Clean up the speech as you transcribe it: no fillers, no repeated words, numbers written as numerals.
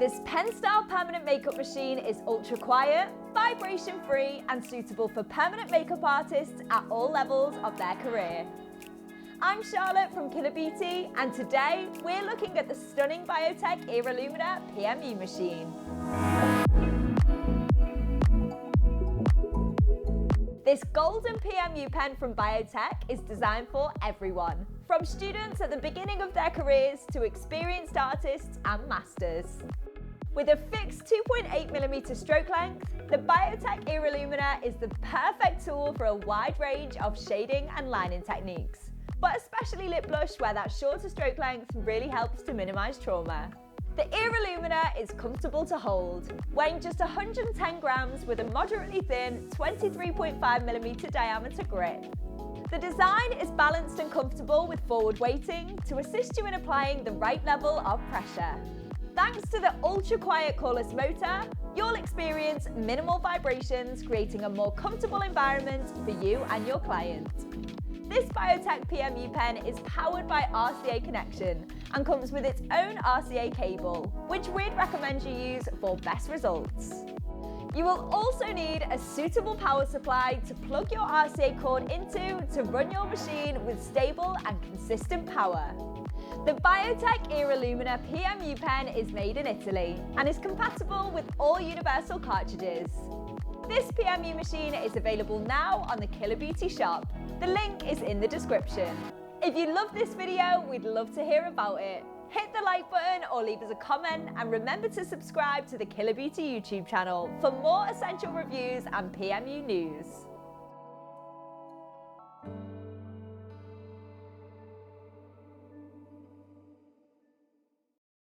This pen-style permanent makeup machine is ultra quiet, vibration-free and suitable for permanent makeup artists at all levels of their career. I'm Charlotte from Killer Beauty, and today we're looking at the stunning Biotek Era Lumina PMU machine. This golden PMU pen from Biotek is designed for everyone, from students at the beginning of their careers to experienced artists and masters. With a fixed 2.8mm stroke length, the Biotek Era Lumina is the perfect tool for a wide range of shading and lining techniques, but especially lip blush where that shorter stroke length really helps to minimise trauma. The Era Lumina is comfortable to hold, weighing just 110 grams with a moderately thin 23.5mm diameter grip. The design is balanced and comfortable with forward weighting to assist you in applying the right level of pressure. Thanks to the ultra-quiet cordless motor, you'll experience minimal vibrations, creating a more comfortable environment for you and your client. This Biotek PMU pen is powered by RCA connection and comes with its own RCA cable, which we'd recommend you use for best results. You will also need a suitable power supply to plug your RCA cord into to run your machine with stable and consistent power. The Biotek Era Lumina PMU pen is made in Italy and is compatible with all universal cartridges. This PMU machine is available now on the Killer Beauty shop. The link is in the description. If you love this video, we'd love to hear about it. Hit the like button or leave us a comment, and remember to subscribe to the Killer Beauty YouTube channel for more essential reviews and PMU news.